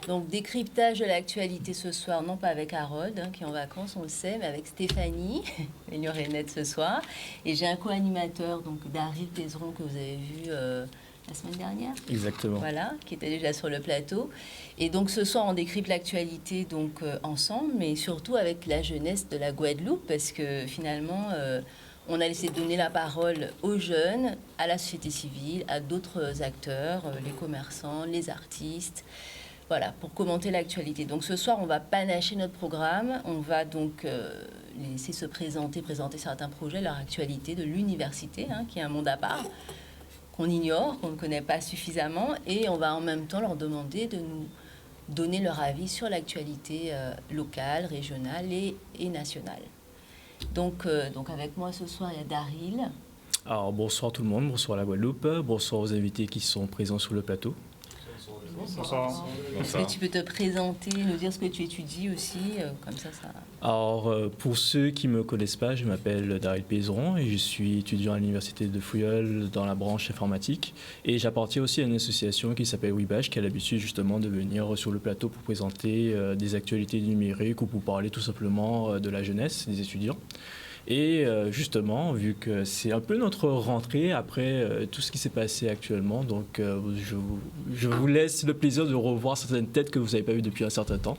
Donc, décryptage de l'actualité ce soir, non pas avec Harold, qui est en vacances, on le sait, mais avec Stéphanie, Lignorenette ce soir. Et j'ai un co-animateur, donc Daryl Pézeron, que vous avez vu la semaine dernière. Exactement. Voilà, qui était déjà sur le plateau. Et donc, ce soir, on décrypte l'actualité donc ensemble, mais surtout avec la jeunesse de la Guadeloupe, parce que finalement, on a laissé donner la parole aux jeunes, à la société civile, à d'autres acteurs, les commerçants, les artistes. Voilà, pour commenter l'actualité. Donc ce soir, on va panacher notre programme. On va donc laisser se présenter certains projets, leur actualité de l'université, qui est un monde à part, qu'on ignore, qu'on ne connaît pas suffisamment. Et on va en même temps leur demander de nous donner leur avis sur l'actualité locale, régionale et nationale. Donc avec moi ce soir, il y a Daryl. Alors bonsoir tout le monde, bonsoir la Guadeloupe, bonsoir aux invités qui sont présents sur le plateau. Bonsoir. Est-ce que tu peux te présenter, nous dire ce que tu étudies aussi, comme ça. Alors, pour ceux qui ne me connaissent pas, je m'appelle Daryl Pézeron et je suis étudiant à l'Université de Fouilleul dans la branche informatique. Et j'appartiens aussi à une association qui s'appelle WeBash, qui a l'habitude justement de venir sur le plateau pour présenter des actualités numériques ou pour parler tout simplement de la jeunesse, des étudiants. Et justement, vu que c'est un peu notre rentrée après tout ce qui s'est passé actuellement, donc je vous laisse le plaisir de revoir certaines têtes que vous n'avez pas vues depuis un certain temps.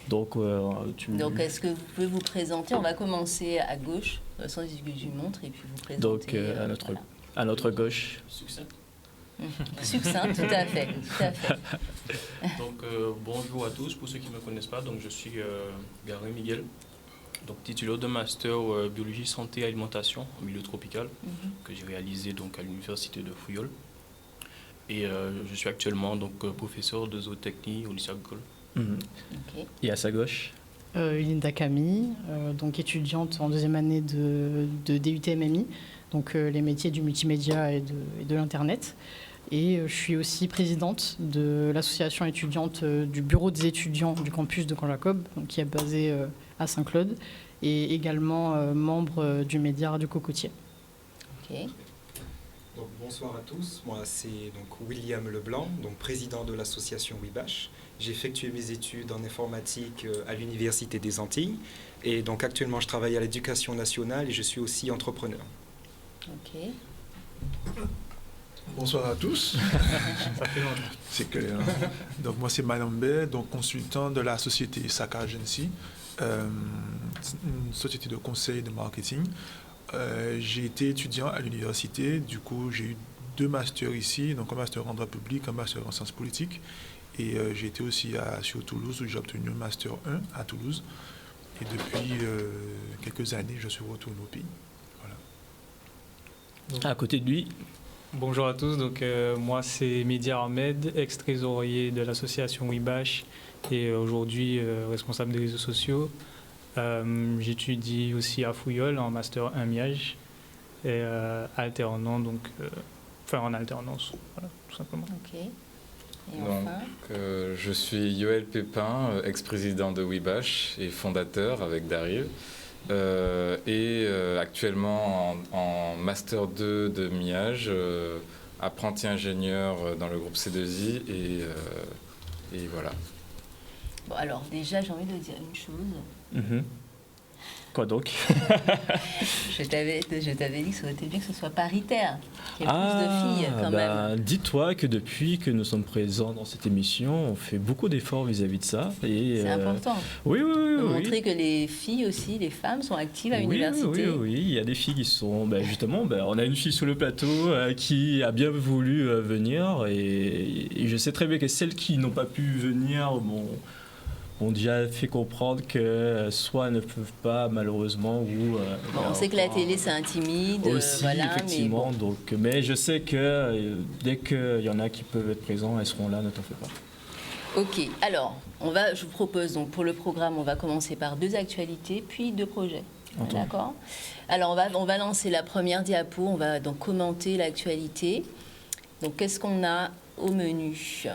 Donc, donc est-ce que vous pouvez vous présenter? On va commencer à gauche, dans le sens du montre, et puis vous présenter. Donc, à notre gauche. Succès. Succinct, tout à fait. Donc, bonjour à tous. Pour ceux qui ne me connaissent pas, donc, je suis Gary Miguel. Donc, titulaire de master biologie, santé et alimentation en milieu tropical que j'ai réalisé donc à l'université de Fouilleul. Et je suis actuellement donc professeur de zootechnie au lycée agricole. Okay. Et à sa gauche Linda Camille, donc étudiante en deuxième année de DUT MMI, donc les métiers du multimédia et de l'Internet. Et je suis aussi présidente de l'association étudiante du bureau des étudiants du campus de Camp Jacob, donc qui est basé à Saint-Claude, et également membre du média Radio Cocotier. Okay. Donc, bonsoir à tous, moi c'est donc William Leblanc, donc président de l'association WeBash. J'ai effectué mes études en informatique à l'Université des Antilles et donc actuellement je travaille à l'Éducation nationale et je suis aussi entrepreneur. Ok. Bonsoir à tous. C'est clair. Donc moi c'est Malambert, donc consultant de la société Saka Agency, une société de conseil de marketing. J'ai été étudiant à l'université, du coup j'ai eu 2 masters ici, donc un master en droit public, un master en sciences politiques. Et j'ai été aussi sur Toulouse où j'ai obtenu un master 1 à Toulouse. Et depuis quelques années, je suis retourné au pays. Voilà. À côté de lui. Bonjour à tous, donc moi c'est Mehdi Ahmed, ex-trésorier de l'association WeBash et aujourd'hui responsable des réseaux sociaux. J'étudie aussi à Fouilleul en master 1 MIAGE et alternant, donc en alternance, voilà, tout simplement. Ok. Et donc, enfin je suis Yoël Pépin, ex-président de WeBash et fondateur avec Daryl. Et actuellement en Master 2 de MIAGE, apprenti ingénieur dans le groupe C2I et voilà. Bon, alors déjà, j'ai envie de dire une chose. Quoi donc? Je t'avais dit que ça aurait été bien que ce soit paritaire, qu'il y ait plus de filles quand même. Dis-toi que depuis que nous sommes présents dans cette émission, on fait beaucoup d'efforts vis-à-vis de ça. C'est important. Oui. Montrer que les filles aussi, les femmes sont actives à l'université. Oui, il y a des filles qui sont... justement, on a une fille sur le plateau qui a bien voulu venir et je sais très bien que celles qui n'ont pas pu venir... ont déjà fait comprendre que soit ne peuvent pas malheureusement ou... on sait que la télé ça intimide, aussi, voilà, effectivement, mais bon. mais je sais que dès qu'il y en a qui peuvent être présents, elles seront là, ne t'en fais pas. Ok, alors, je vous propose donc pour le programme, on va commencer par 2 actualités, puis 2 projets. D'accord ? Alors, on va lancer la première diapo, on va donc commenter l'actualité. Donc, qu'est-ce qu'on a au menu ?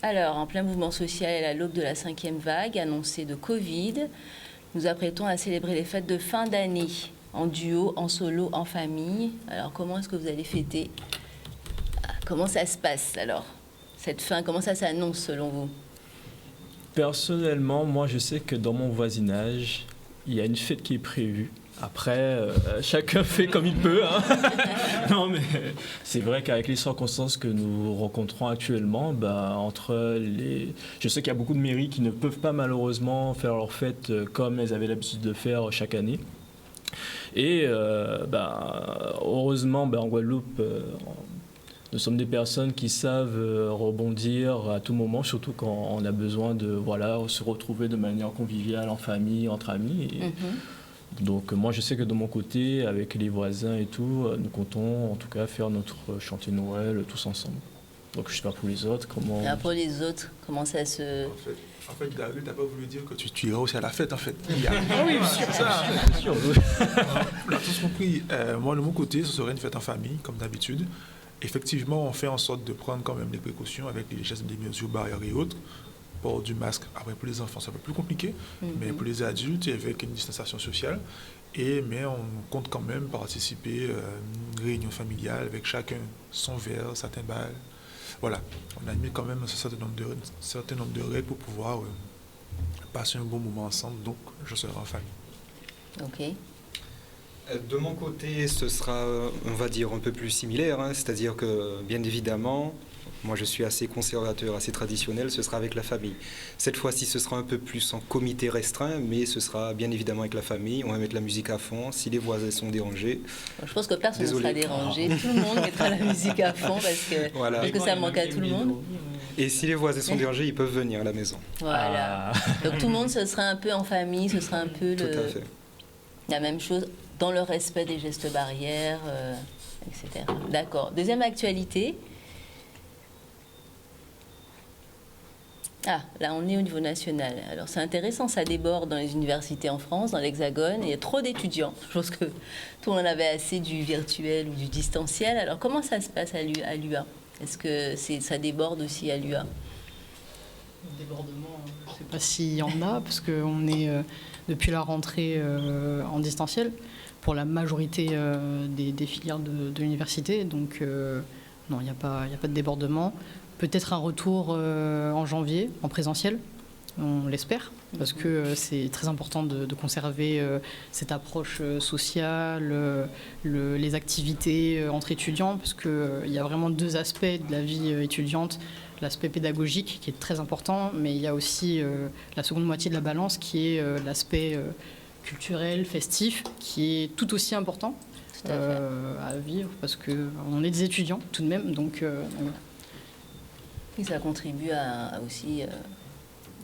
Alors, en plein mouvement social et à l'aube de la 5e vague annoncée de Covid, nous apprêtons à célébrer les fêtes de fin d'année, en duo, en solo, en famille. Alors, comment est-ce que vous allez fêter ? Comment ça se passe, alors, cette fin ? Comment ça s'annonce, selon vous ? Personnellement, moi, je sais que dans mon voisinage, il y a une fête qui est prévue. Après, chacun fait comme il peut. Hein. Non, mais c'est vrai qu'avec les circonstances que nous rencontrons actuellement, je sais qu'il y a beaucoup de mairies qui ne peuvent pas malheureusement faire leur fête comme elles avaient l'habitude de faire chaque année. Et heureusement, en Guadeloupe, nous sommes des personnes qui savent rebondir à tout moment, surtout quand on a besoin de se retrouver de manière conviviale, en famille, entre amis. Donc moi, je sais que de mon côté, avec les voisins et tout, nous comptons en tout cas faire notre chantier de Noël tous ensemble. Donc je ne sais pas pour les autres, comment... Alors pour les autres, comment ça se... En fait, Daryl, tu n'as pas voulu dire que tu iras aussi à la fête, en fait. Ah oui, bien sûr, ça. Bien sûr. On a tous compris. Moi, de mon côté, ce serait une fête en famille, comme d'habitude. Effectivement, on fait en sorte de prendre quand même des précautions avec les gestes, des mesures barrières et autres. Port du masque, après pour les enfants, c'est un peu plus compliqué, mais pour les adultes, avec une distanciation sociale. Mais on compte quand même participer à une réunion familiale avec chacun son verre, sa timbale. Voilà, on a mis quand même un certain nombre de règles pour pouvoir passer un bon moment ensemble, donc je serai en famille. Ok. De mon côté, ce sera, on va dire, un peu plus similaire, hein, c'est-à-dire que, bien évidemment, moi je suis assez conservateur, assez traditionnel, ce sera avec la famille. Cette fois-ci, ce sera un peu plus en comité restreint, mais ce sera bien évidemment avec la famille. On va mettre la musique à fond. Si les voisins sont dérangés... Je pense que personne ne sera dérangé. Tout le monde mettra la musique à fond parce que ça manque à tout le monde. Et si les voisins sont dérangés, ils peuvent venir à la maison. Voilà. Donc tout le monde, ce sera un peu en famille, ce sera un peu Tout à fait. La même chose, dans le respect des gestes barrières, etc. D'accord. Deuxième actualité. Ah, là, on est au niveau national. Alors, c'est intéressant, ça déborde dans les universités en France, dans l'Hexagone. Il y a trop d'étudiants. Je pense que tout le monde avait assez du virtuel ou du distanciel. Alors, comment ça se passe à l'UA? Est-ce que ça déborde aussi à l'UA? Débordement, je ne sais pas s'il y en a, parce qu'on est depuis la rentrée en distanciel pour la majorité des filières de l'université. Donc, non, il n'y a pas de débordement. Peut-être un retour en janvier, en présentiel, on l'espère, parce que c'est très important de conserver cette approche sociale, les activités entre étudiants, parce qu'il y a vraiment deux aspects de la vie étudiante. L'aspect pédagogique qui est très important, mais il y a aussi la seconde moitié de la balance qui est l'aspect culturel, festif, qui est tout aussi important à vivre, parce qu'on est des étudiants tout de même, donc... Et ça contribue à aussi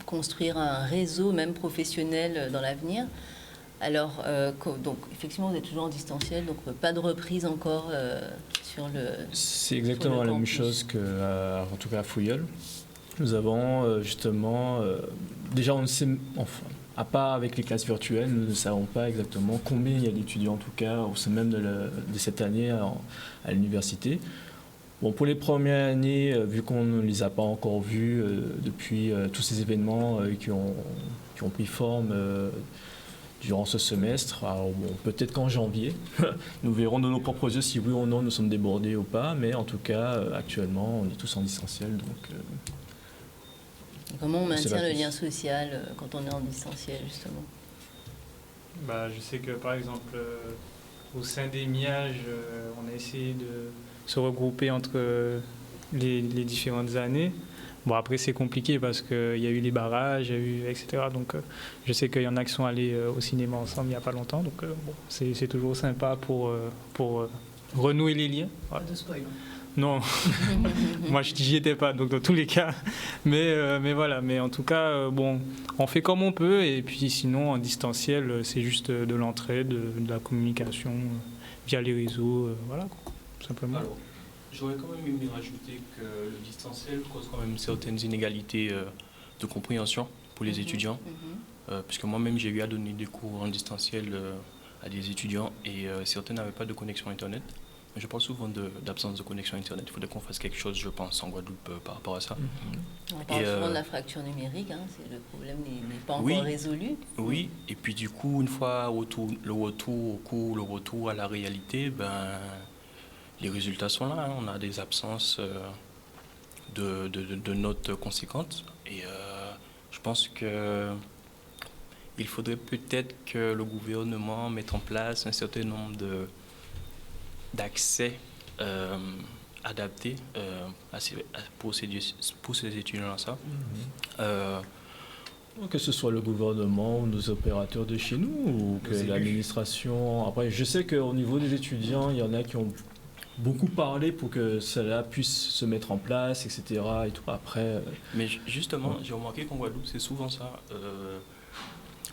construire un réseau, même professionnel, dans l'avenir. Alors, donc, effectivement, vous êtes toujours en distanciel, donc pas de reprise encore sur le... C'est exactement la même chose en tout cas à Fouilleul. Nous avons justement... déjà, on ne sait... Enfin, à part avec les classes virtuelles, nous ne savons pas exactement combien il y a d'étudiants, en tout cas, au sein même de cette année à l'université. Bon, pour les premières années, vu qu'on ne les a pas encore vus depuis tous ces événements qui ont pris forme durant ce semestre, alors bon, peut-être qu'en janvier, nous verrons de nos propres yeux si oui ou non nous sommes débordés ou pas, mais en tout cas, actuellement, on est tous en distanciel. Donc, comment on maintient le lien social quand on est en distanciel, justement? Je sais que, par exemple, au sein des MIAGE, on a essayé de se regrouper entre les différentes années. Bon, après, c'est compliqué parce qu'il y a eu les barrages, etc. Donc, je sais qu'il y en a qui sont allés au cinéma ensemble il n'y a pas longtemps. Donc, bon, c'est toujours sympa pour renouer les liens. Voilà. Pas de spoil. Non, moi, j'y étais pas, donc dans tous les cas. Mais voilà, mais en tout cas, bon, on fait comme on peut. Et puis, sinon, en distanciel, c'est juste de l'entraide, de la communication via les réseaux, voilà, tout simplement. Alors, j'aurais quand même aimé rajouter que le distanciel cause quand même certaines inégalités de compréhension pour les étudiants. Puisque moi-même, j'ai eu à donner des cours en distanciel à des étudiants et certains n'avaient pas de connexion Internet. Je parle souvent d'absence de connexion Internet. Il faudrait qu'on fasse quelque chose, je pense, en Guadeloupe par rapport à ça. On parle souvent de la fracture numérique, hein, le problème n'est pas encore résolu. Oui, et puis du coup, une fois le retour à la réalité, les résultats sont là. Hein. On a des absences de notes conséquentes. Et Je pense que il faudrait peut-être que le gouvernement mette en place un certain nombre d'accès adaptés pour ces étudiants-là. Que ce soit le gouvernement ou nos opérateurs de chez nous ou que l'administration. Après, je sais qu'au niveau des étudiants, il y en a qui ont beaucoup parlé pour que cela puisse se mettre en place, etc. Et tout. Après, mais justement, j'ai remarqué qu'en Guadeloupe, c'est souvent ça.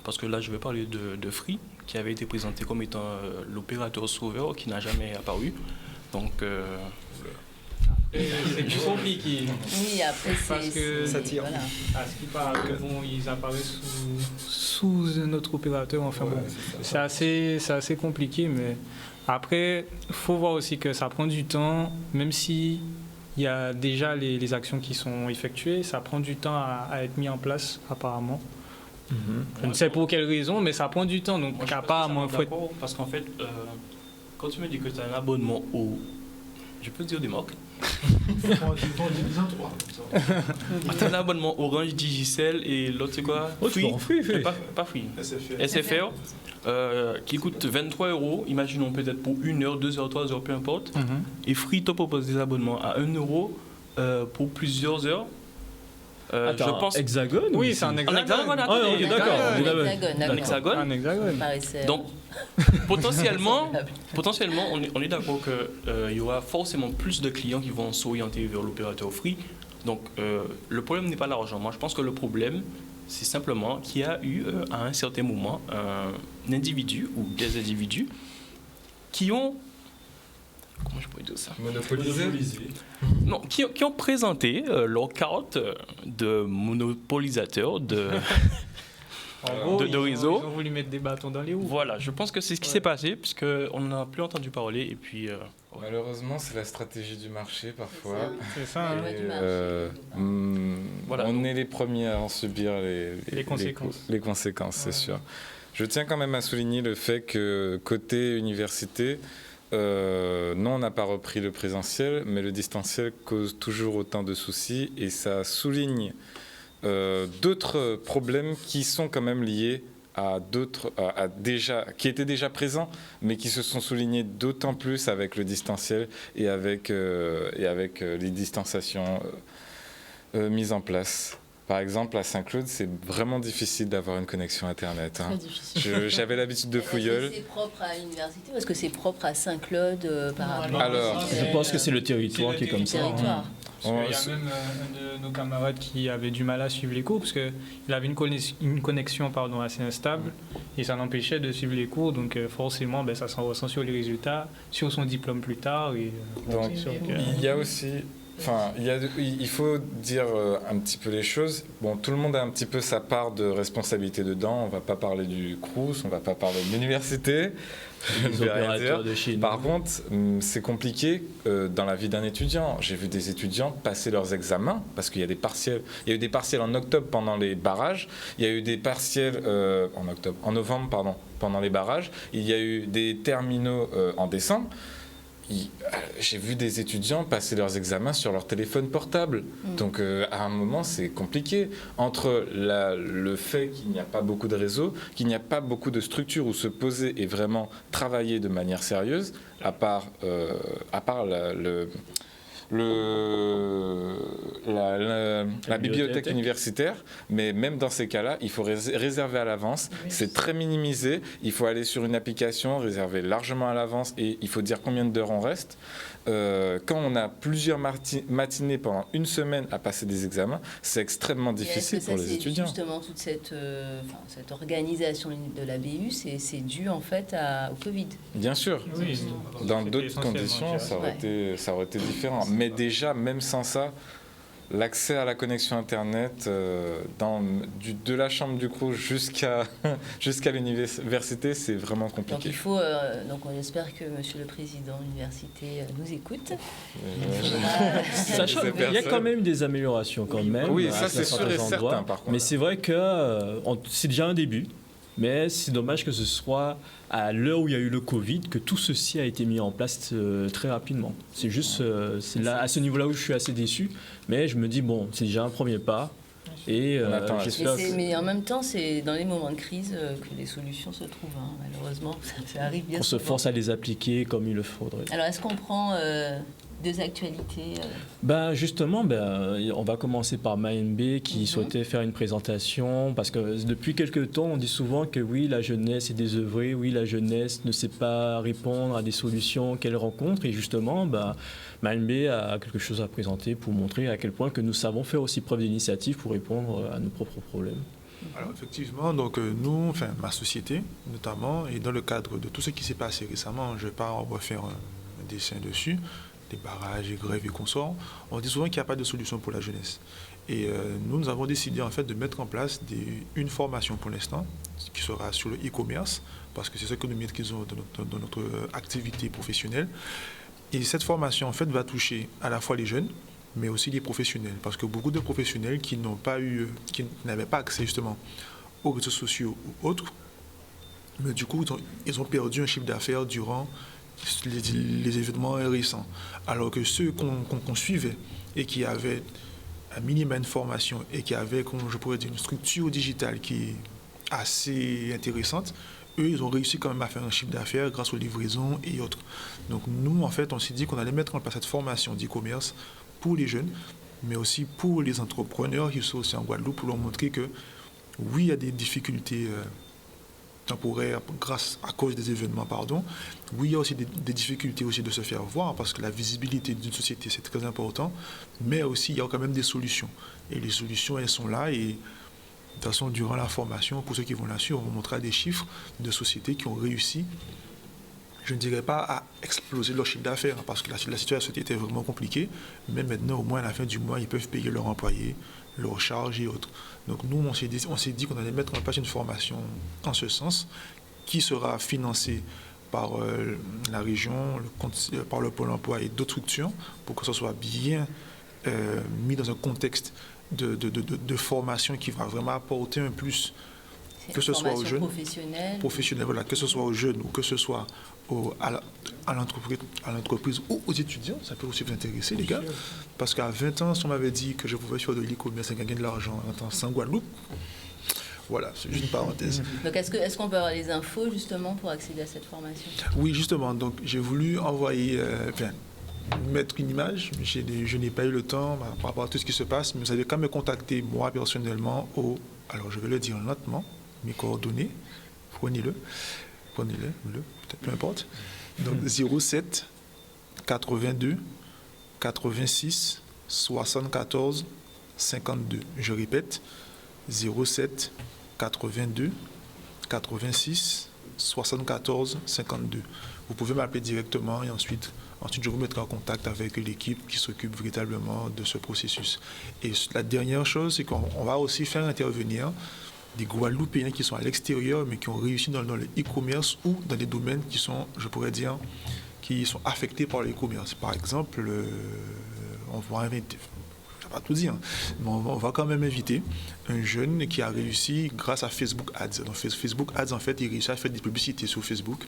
Parce que là, je vais parler de Free, qui avait été présenté comme étant l'opérateur sauveur qui n'a jamais apparu. Donc, c'est plus compliqué. Oui, après, Parce que ça tire. Voilà. à ce qui paraît, bon, ils apparaissent sous un autre opérateur. Enfin bon, c'est assez compliqué, mais après, il faut voir aussi que ça prend du temps, même si il y a déjà les actions qui sont effectuées, ça prend du temps à être mis en place, apparemment. Je ne sais pour quelle raison, mais ça prend du temps. Donc, moi, apparemment, il faut être... parce qu'en fait, quand tu me dis que tu as un abonnement au... Je peux te dire des marques. Tu as un abonnement Orange, Digicel et l'autre c'est quoi? Free. Pas Free. SFR. Qui coûte 23 €, imaginons peut-être pour 1 heure, 2 heures, 3 heures, peu importe. Et Free te propose des abonnements à 1 € pour plusieurs heures. Attends, je pense... Hexagone? Oui, c'est un hexagone. Ok, d'accord. Un hexagone. Un hexagone. Donc, potentiellement, on est d'accord qu'il y aura forcément plus de clients qui vont s'orienter vers l'opérateur Free. Donc, le problème n'est pas l'argent. Moi, je pense que le problème, c'est simplement qu'il y a eu, à un certain moment, un individu ou des individus qui ont... Comment je pourrais dire ça? Monopolisé. Non, qui ont présenté leur carte de monopolisateur de... En gros, de réseau. Ils ont voulu mettre des bâtons dans les roues. Voilà, je pense que c'est ce qui s'est passé, puisqu'on n'en a plus entendu parler. Et puis, Malheureusement, c'est la stratégie du marché parfois. C'est ça, hein. Et, Voilà. on est les premiers à en subir Les conséquences. Les conséquences, c'est sûr. Je tiens quand même à souligner le fait que côté université, non, on n'a pas repris le présentiel, mais le distanciel cause toujours autant de soucis et ça souligne d'autres problèmes qui sont quand même liés à d'autres, qui étaient déjà présents, mais qui se sont soulignés d'autant plus avec le distanciel et avec les distanciations mises en place. Par exemple, à Saint-Claude, c'est vraiment difficile d'avoir une connexion Internet. Très difficile. J'avais l'habitude de Fouilleul. C'est propre à l'université ou est-ce que c'est propre à Saint-Claude par rapport Alors, Je pense que c'est le territoire qui est comme ça. territoire? Parce qu'il y a même un de nos camarades qui avait du mal à suivre les cours parce qu'il avait une connexion assez instable et ça l'empêchait de suivre les cours. Donc forcément, ça s'en ressent sur les résultats, sur son diplôme plus tard. Et, donc, c'est sûr que... il y a aussi... Enfin, il faut dire un petit peu les choses. Bon, tout le monde a un petit peu sa part de responsabilité dedans. On ne va pas parler du Crous, on ne va pas parler de l'université. Les opérateurs de chez nous. Par contre, c'est compliqué dans la vie d'un étudiant. J'ai vu des étudiants passer leurs examens parce qu'il y a des partiels. Il y a eu des partiels en octobre pendant les barrages. Il y a eu des partiels en novembre, pardon, pendant les barrages. Il y a eu des terminaux en décembre. J'ai vu des étudiants passer leurs examens sur leur téléphone portable. Donc à un moment, c'est compliqué. Entre le fait qu'il n'y a pas beaucoup de réseaux, qu'il n'y a pas beaucoup de structures où se poser et vraiment travailler de manière sérieuse, à part la bibliothèque universitaire, mais même dans ces cas-là, il faut réserver à l'avance. C'est très minimisé. Il faut aller sur une application, réserver largement à l'avance et il faut dire combien d'heures on reste. Quand on a plusieurs matinées pendant une semaine à passer des examens, c'est extrêmement difficile pour les étudiants. Justement, toute cette organisation de la BU, c'est dû en fait au Covid. Bien sûr. Oui, dans d'autres conditions, ça aurait été différent. Mais déjà, même sans ça, l'accès à la connexion Internet de la chambre du Crous jusqu'à l'université, c'est vraiment compliqué. Donc il faut, donc on espère que Monsieur le Président de l'université nous écoute. Sachant qu'il y a quand même des améliorations quand même. Oui, ça c'est sûr et endroits, certain par contre. Mais c'est vrai que c'est déjà un début. Mais c'est dommage que ce soit à l'heure où il y a eu le Covid que tout ceci a été mis en place très rapidement. C'est juste c'est là, à ce niveau-là où je suis assez déçu. Mais je me dis, bon, c'est déjà un premier pas. Et On attend la j'espère Mais en même temps, c'est dans les moments de crise que les solutions se trouvent. Hein. Malheureusement, ça arrive bien qu'on se souvent. force à les appliquer comme il le faudrait. Alors, est-ce qu'on prend deux actualités Justement, on va commencer par Maëmbe qui souhaitait faire une présentation parce que depuis quelques temps, on dit souvent que oui, la jeunesse est désœuvrée, oui, la jeunesse ne sait pas répondre à des solutions qu'elle rencontre et justement, Maëmbe a quelque chose à présenter pour montrer à quel point que nous savons faire aussi preuve d'initiative pour répondre à nos propres problèmes. Alors effectivement, donc nous, enfin ma société notamment, et dans le cadre de tout ce qui s'est passé récemment, je ne vais pas refaire un dessin dessus, des barrages, des grèves et consorts, on dit souvent qu'il n'y a pas de solution pour la jeunesse. Et nous avons décidé en fait de mettre en place une formation pour l'instant, qui sera sur le e-commerce, parce que c'est ce que nous maîtrisons dans notre activité professionnelle. Et cette formation en fait va toucher à la fois les jeunes, mais aussi les professionnels, parce que beaucoup de professionnels qui n'avaient pas accès justement aux réseaux sociaux ou autres, mais du coup ils ont perdu un chiffre d'affaires durant les événements récents. Alors que ceux qu'on suivait et qui avaient un minimum de formation et qui avaient, je pourrais dire, une structure digitale qui est assez intéressante, eux, ils ont réussi quand même à faire un chiffre d'affaires grâce aux livraisons et autres. Donc nous, en fait, on s'est dit qu'on allait mettre en place cette formation d'e-commerce pour les jeunes, mais aussi pour les entrepreneurs qui sont aussi en Guadeloupe, pour leur montrer que oui, il y a des difficultés temporaires à cause des événements, Oui, il y a aussi des difficultés aussi de se faire voir parce que la visibilité d'une société, c'est très important, mais aussi il y a quand même des solutions. Et les solutions, elles sont là et de toute façon, durant la formation, pour ceux qui vont la suivre, on montrera des chiffres de sociétés qui ont réussi, je ne dirais pas à exploser leur chiffre d'affaires, parce que la situation était vraiment compliquée, mais maintenant, au moins à la fin du mois, ils peuvent payer leurs employés, leurs charges et autres. Donc nous, on s'est dit qu'on allait mettre en place une formation en ce sens, qui sera financée par la région, par le Pôle emploi et d'autres structures, pour que ce soit bien mis dans un contexte de formation qui va vraiment apporter un plus, que ce soit aux jeunes, professionnels, voilà, que ce soit aux jeunes ou que ce soit à l'entreprise ou aux étudiants, ça peut aussi vous intéresser, les gars. Parce qu'à 20 ans, si on m'avait dit que je pouvais faire de l'e-commerce et gagner de l'argent en étant sans Guadeloupe, voilà, c'est juste une parenthèse. Donc est-ce qu'on peut avoir les infos justement pour accéder à cette formation? Oui, justement. Donc j'ai voulu envoyer, mettre une image. Je n'ai pas eu le temps par rapport à tout ce qui se passe, mais vous avez quand même contacté moi personnellement alors je vais le dire lentement, mes coordonnées, prenez-le, peut-être peu importe. Donc 07 82 86 74 52. Je répète, 07 82 86 74 52. Vous pouvez m'appeler directement et ensuite je vous mettrai en contact avec l'équipe qui s'occupe véritablement de ce processus. Et la dernière chose, c'est qu'on va aussi faire intervenir des Guadeloupéens qui sont à l'extérieur, mais qui ont réussi dans le e-commerce ou dans des domaines qui sont, je pourrais dire, qui sont affectés par le e-commerce. Par exemple, on va inviter, je ne vais pas tout dire, mais on va quand même inviter un jeune qui a réussi grâce à Facebook Ads. Donc Facebook Ads, en fait, il réussit à faire des publicités sur Facebook.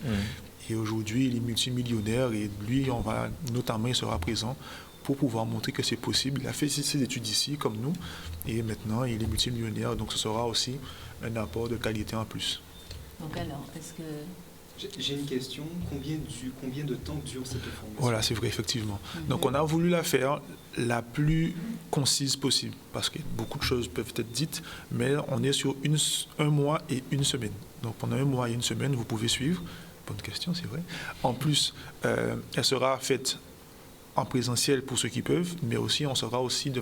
Et aujourd'hui, il est multimillionnaire et lui, il sera présent pour pouvoir montrer que c'est possible. Il a fait ses études ici, comme nous, et maintenant, il est multimillionnaire. Donc, ce sera aussi un apport de qualité en plus. Donc alors, est-ce que... J'ai une question. Combien de temps dure cette formation? Voilà, c'est vrai, effectivement. Donc, on a voulu la faire la plus concise possible, parce que beaucoup de choses peuvent être dites, mais on est sur un mois et une semaine. Donc, pendant un mois et une semaine, vous pouvez suivre. Bonne question, c'est vrai. En plus, elle sera faite en présentiel pour ceux qui peuvent, mais aussi on sera aussi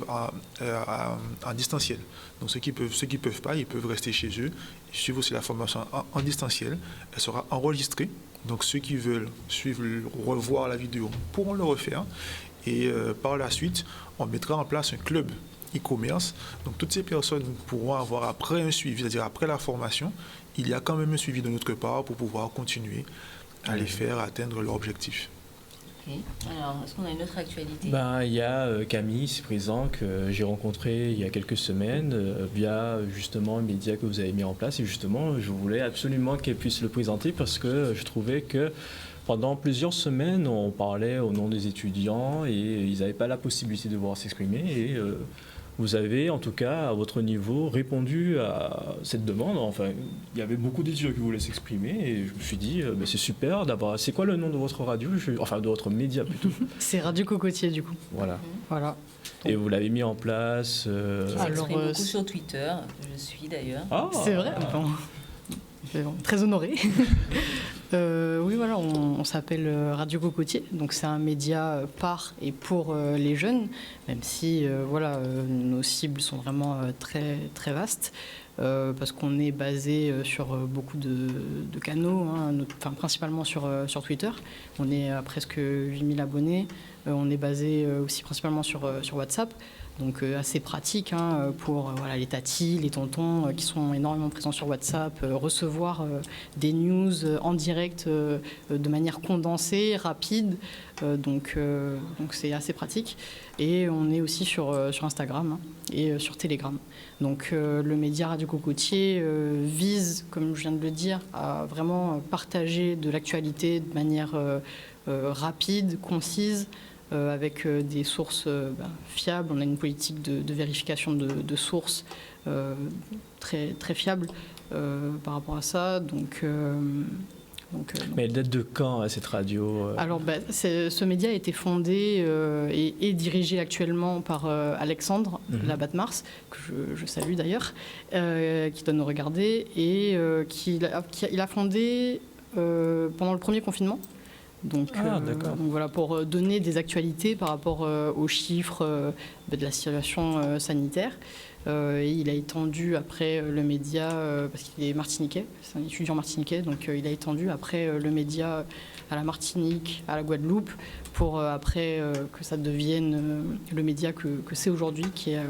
en distanciel. Donc ceux qui peuvent pas, ils peuvent rester chez eux et suivre aussi la formation en distanciel. Elle sera enregistrée. Donc ceux qui veulent revoir la vidéo pourront le refaire. Et par la suite, on mettra en place un club e-commerce. Donc toutes ces personnes pourront avoir après un suivi, c'est-à-dire après la formation, il y a quand même un suivi de notre part pour pouvoir continuer à les faire atteindre leur objectif. Okay. Alors, est-ce qu'on a une autre actualité? Il y a Camille, ici présent, que j'ai rencontré il y a quelques semaines via justement un média que vous avez mis en place. Et justement, je voulais absolument qu'elle puisse le présenter parce que je trouvais que pendant plusieurs semaines, on parlait au nom des étudiants et ils n'avaient pas la possibilité de pouvoir s'exprimer. Et vous avez, en tout cas, à votre niveau, répondu à cette demande. Enfin, il y avait beaucoup d'étudiants qui voulaient s'exprimer et je me suis dit, c'est super d'avoir... C'est quoi le nom de votre radio? Enfin, de votre média plutôt. C'est Radio Cocotier, du coup. Voilà. Voilà. Et vous l'avez mis en place Qui s'exprime beaucoup sur Twitter, je suis d'ailleurs. Ah. C'est vrai. Bon, très honoré. Oui, voilà, on s'appelle Radio Cocotier, donc c'est un média par et pour les jeunes, même si voilà, nos cibles sont vraiment très, très vastes, parce qu'on est basé sur beaucoup de canaux, hein, principalement sur Twitter. On est à presque 8000 abonnés. On est basé aussi principalement sur WhatsApp. Donc assez pratique hein, pour voilà, les tatis, les tontons qui sont énormément présents sur WhatsApp, recevoir des news en direct de manière condensée, rapide. Donc c'est assez pratique. Et on est aussi sur Instagram hein, et sur Telegram. Donc le média Radio Cocotier vise, comme je viens de le dire, à vraiment partager de l'actualité de manière rapide, concise, avec des sources fiables. On a une politique de vérification de sources très, très fiable par rapport à ça. Mais elle date de quand cette radio Alors, ce média a été fondé et dirigé actuellement par Alexandre Labatte-Mars, que je salue d'ailleurs, qui doit nous regarder, et il a fondé pendant le premier confinement. Donc voilà, pour donner des actualités par rapport aux chiffres de la situation sanitaire. Et il a étendu après le média, parce qu'il est martiniquais, c'est un étudiant martiniquais, donc il a étendu après le média à la Martinique, à la Guadeloupe, pour après que ça devienne le média que c'est aujourd'hui, qui est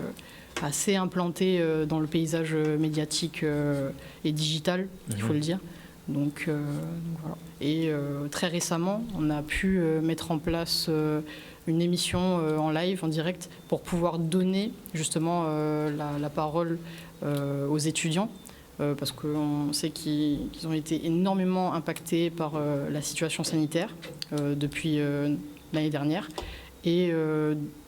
assez implanté dans le paysage médiatique et digital, il faut le dire. Donc voilà. Et très récemment, on a pu mettre en place une émission en live, en direct, pour pouvoir donner justement la parole aux étudiants, parce qu'on sait qu'ils ont été énormément impactés par la situation sanitaire depuis l'année dernière. Et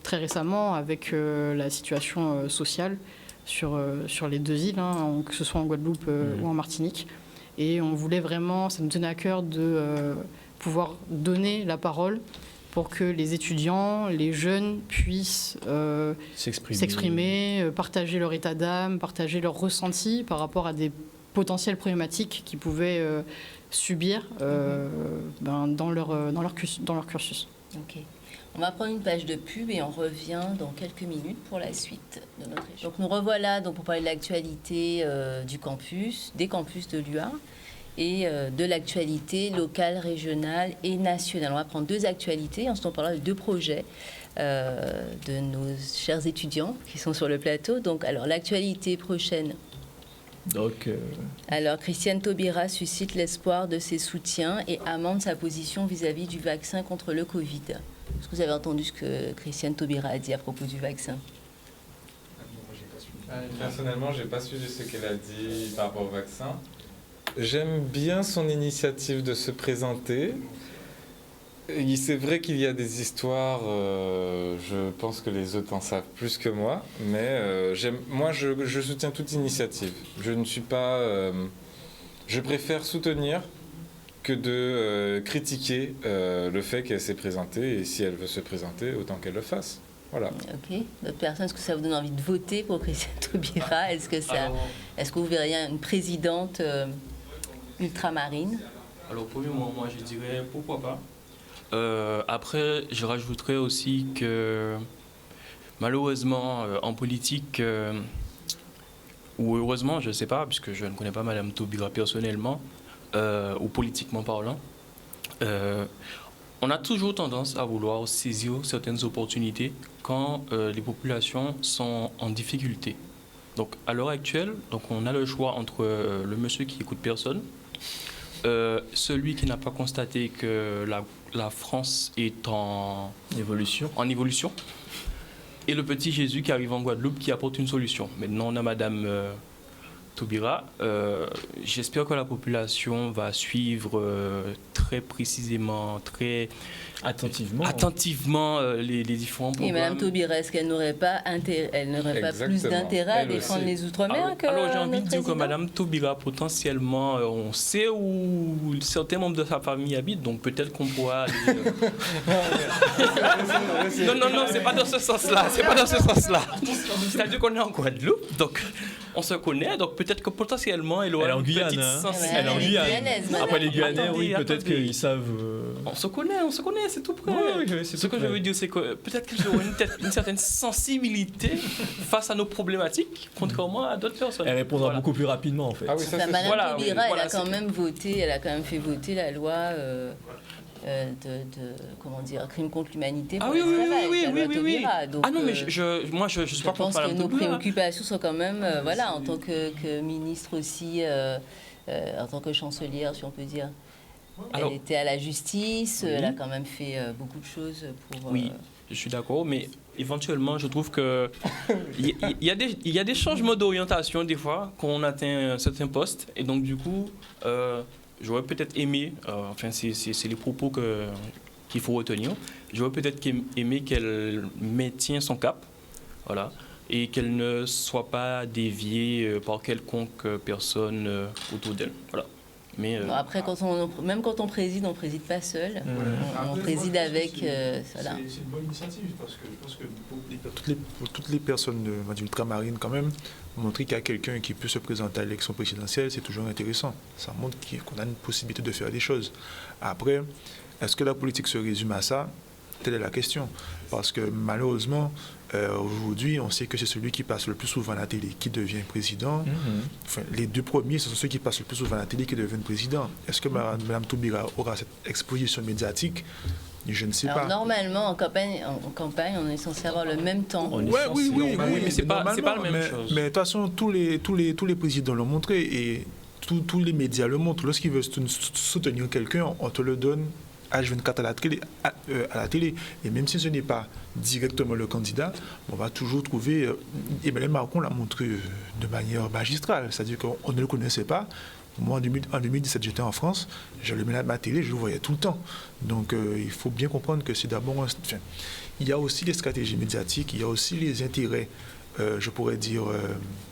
très récemment, avec la situation sociale sur les deux îles, hein, que ce soit en Guadeloupe ou en Martinique. Et on voulait vraiment, ça nous tenait à cœur de pouvoir donner la parole pour que les étudiants, les jeunes puissent s'exprimer, partager leur état d'âme, partager leurs ressentis par rapport à des potentielles problématiques qu'ils pouvaient subir dans leur cursus. Ok. On va prendre une page de pub et on revient dans quelques minutes pour la suite de notre échange. Donc nous revoilà pour parler de l'actualité du campus, des campus de l'UA et de l'actualité locale, régionale et nationale. On va prendre deux actualités, ensuite on parlera de deux projets de nos chers étudiants qui sont sur le plateau. Donc alors l'actualité prochaine. Alors, Christiane Taubira suscite l'espoir de ses soutiens et amende sa position vis-à-vis du vaccin contre le Covid. Est-ce que vous avez entendu ce que Christiane Taubira a dit à propos du vaccin? Personnellement, je n'ai pas suivi ce qu'elle a dit par rapport au vaccin. J'aime bien son initiative de se présenter. C'est vrai qu'il y a des histoires, je pense que les autres en savent plus que moi, mais moi je soutiens toute initiative. Je ne suis pas... je préfère soutenir que de critiquer le fait qu'elle s'est présentée, et si elle veut se présenter, autant qu'elle le fasse. Voilà. Ok. D'autres personnes, est-ce que ça vous donne envie de voter pour Christiane Taubira? Est-ce que vous verriez une présidente ultramarine? Alors, premièrement, moi je dirais pourquoi pas. Après, je rajouterais aussi que malheureusement, en politique, ou heureusement, je ne sais pas, puisque je ne connais pas Mme Taubira personnellement, ou politiquement parlant, on a toujours tendance à vouloir saisir certaines opportunités quand les populations sont en difficulté. Donc, à l'heure actuelle, on a le choix entre le monsieur qui écoute personne, celui qui n'a pas constaté que la France est en évolution, et le petit Jésus qui arrive en Guadeloupe qui apporte une solution. Maintenant, on a Madame Taubira. J'espère que la population va suivre très précisément, très attentivement les différents programmes. Et Mme Taubira, est-ce qu'elle n'aurait pas, plus d'intérêt à défendre les Outre-mer que Alors j'ai envie de notre dire que président? Mme Taubira, potentiellement, on sait où certains membres de sa famille habitent, donc peut-être qu'on pourra aller... non, c'est pas dans ce sens-là, C'est-à-dire qu'on est en Guadeloupe, donc on se connaît, donc peut-être que potentiellement elle aura en Guyane, Elle est en Guyane. Après les Guyanais, Attendez, oui, peut-être attendez. qu'ils savent... On se connaît, c'est tout près. Oui, c'est Ce tout que je près. veux dire, c'est que peut-être qu'ils auront une certaine sensibilité face à nos problématiques, contrairement à d'autres personnes. Elle répondra Voilà. beaucoup plus rapidement, en fait. Ah oui, ça Enfin, c'est Mme Voilà, Taubira, voilà, elle a quand même fait voter la loi comment dire, crime contre l'humanité pour Ah oui, l'esclavage, oui, la loi oui. Taubira. Donc, Ah non, mais moi je suis je pas pense contre que Mme nos Taubira. préoccupations sont quand même, voilà, en tant que ministre aussi, en tant que chancelière, si on peut dire. Alors, elle était à la justice, oui. elle a quand même fait beaucoup de choses pour... Oui, je suis d'accord, mais éventuellement, je trouve que il y a des changements d'orientation des fois quand on atteint un certain poste, et donc du coup, j'aurais peut-être aimé, enfin c'est les propos qu'il faut retenir, j'aurais peut-être aimé qu'elle maintienne son cap, voilà, et qu'elle ne soit pas déviée par quelconque personne autour d'elle, voilà. Mais Bon, après, même quand on préside pas seul. On préside avec... voilà. C'est une bonne initiative parce que pour toutes les personnes ultramarines, quand même, montrer qu'il y a quelqu'un qui peut se présenter à l'élection présidentielle, c'est toujours intéressant. Ça montre qu'on a une possibilité de faire des choses. Après, est-ce que la politique se résume à ça? Telle est la question. Parce que malheureusement, aujourd'hui, on sait que c'est celui qui passe le plus souvent à la télé qui devient président. Enfin, les deux premiers, ce sont ceux qui passent le plus souvent à la télé qui deviennent président. Est-ce que Mme Taubira aura cette exposition médiatique? Je ne sais pas. Normalement, en campagne, on est censé avoir le même temps. Oui, mais c'est pas la même chose. Mais de toute façon, tous les présidents l'ont montré et tous les médias le montrent. Lorsqu'ils veulent soutenir quelqu'un, on te le donne H24 à la télé. Et même si ce n'est pas directement le candidat, on va toujours trouver... Emmanuel Macron l'a montré de manière magistrale. C'est-à-dire qu'on ne le connaissait pas. Moi, en 2017, j'étais en France. Je le mettais à ma télé, je le voyais tout le temps. Donc, il faut bien comprendre que c'est d'abord... il y a aussi les stratégies médiatiques, il y a aussi les intérêts, je pourrais dire,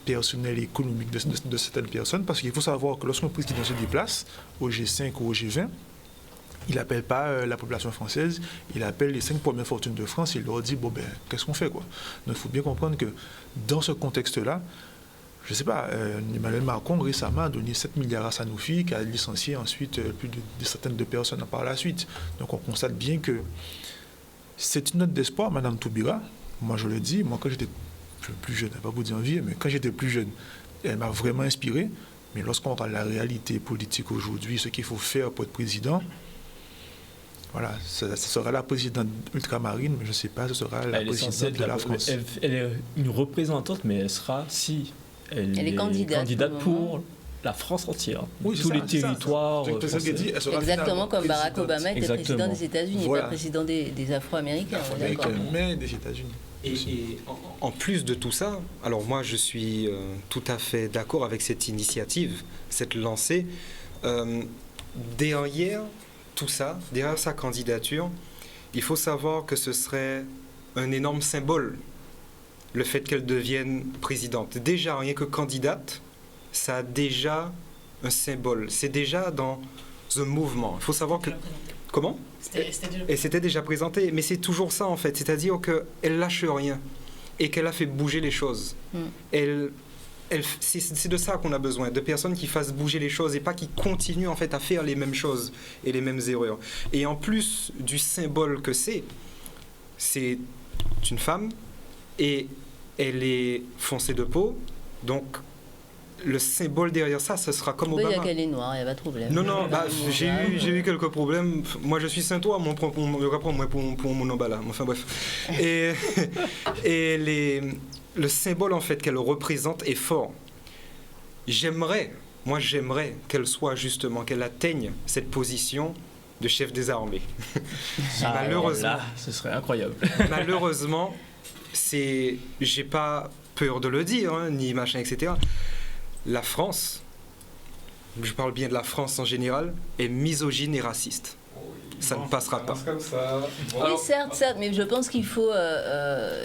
personnels et économiques de certaines personnes. Parce qu'il faut savoir que lorsqu'un président se déplace au G5 ou au G20, il n'appelle pas la population française, il appelle les 5 premières fortunes de France et il leur dit, bon ben, qu'est-ce qu'on fait, quoi. Donc il faut bien comprendre que dans ce contexte-là, je ne sais pas, Emmanuel Macron récemment a donné 7 milliards à Sanofi, qui a licencié ensuite plus de centaines de personnes par la suite. Donc on constate bien que c'est une note d'espoir, Mme Taubira. Moi je le dis, moi quand j'étais plus jeune, je ne vais pas vous dire vieux, mais quand j'étais plus jeune, elle m'a vraiment inspiré. Mais lorsqu'on regarde la réalité politique aujourd'hui, ce qu'il faut faire pour être président, voilà, ce sera la présidente ultramarine, mais je ne sais pas, ce sera la présidente de la France. Elle est une représentante, mais elle sera, si elle est candidate pour la France entière. Oui, tous les territoires. Exactement comme Barack Obama était président des États-Unis, voilà. pas président des Afro-Américains. Mais des États-Unis. Et en plus de tout ça, alors moi je suis tout à fait d'accord avec cette initiative, cette lancée. Derrière tout ça, derrière sa candidature, il faut savoir que ce serait un énorme symbole, le fait qu'elle devienne présidente. Déjà, rien que candidate, ça a déjà un symbole. C'est déjà dans un mouvement. Il faut savoir que... Comment ? Et c'était déjà présenté. Mais c'est toujours ça, en fait. C'est-à-dire qu'elle lâche rien et qu'elle a fait bouger les choses. C'est de ça qu'on a besoin, de personnes qui fassent bouger les choses et pas qui continuent en fait à faire les mêmes choses et les mêmes erreurs. Et en plus du symbole que c'est une femme et elle est foncée de peau, donc le symbole derrière ça, ce sera comme Obama. Il y a qu'elle est noire, il n'y a pas de problème. Non, j'ai eu quelques problèmes. Moi, je suis Saint-Ouen, on me reprend moi pour mon emballage. Enfin bref. Et le symbole en fait qu'elle représente est fort. J'aimerais qu'elle soit justement, qu'elle atteigne cette position de chef des armées. Malheureusement, là, ce serait incroyable. Malheureusement, j'ai pas peur de le dire, hein, ni machin, etc. la France, je parle bien de la France en général, est misogyne et raciste. Ça ne passera pas. Comme ça. Oui, certes, mais je pense qu'il faut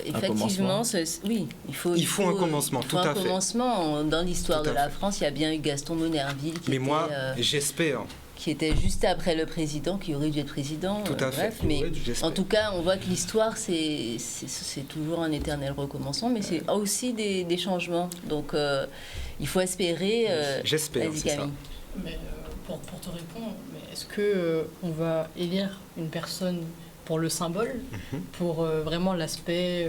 effectivement... il faut un commencement, tout à fait. Un commencement. Dans l'histoire de la France, il y a bien eu Gaston Monnerville qui j'espère... qui était juste après le président, qui aurait dû être président. Tout à fait. Mais en tout cas, on voit que l'histoire, c'est toujours un éternel recommencement, mais c'est aussi des changements. Donc, il faut espérer... J'espère, c'est ça. Mais, pour te répondre, est-ce que on va élire une personne pour le symbole, pour vraiment l'aspect,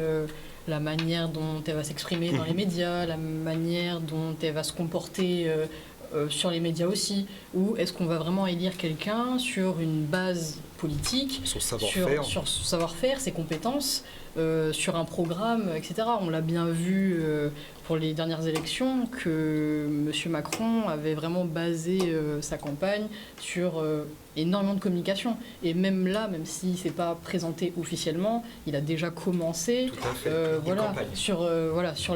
la manière dont elle va s'exprimer dans les médias, la manière dont elle va se comporter sur les médias aussi, ou est-ce qu'on va vraiment élire quelqu'un sur une base politique, sur son savoir-faire, ses compétences, sur un programme, etc. On l'a bien vu pour les dernières élections que M. Macron avait vraiment basé sa campagne sur énormément de communication. Et même là, même si c'est pas présenté officiellement, il a déjà commencé sur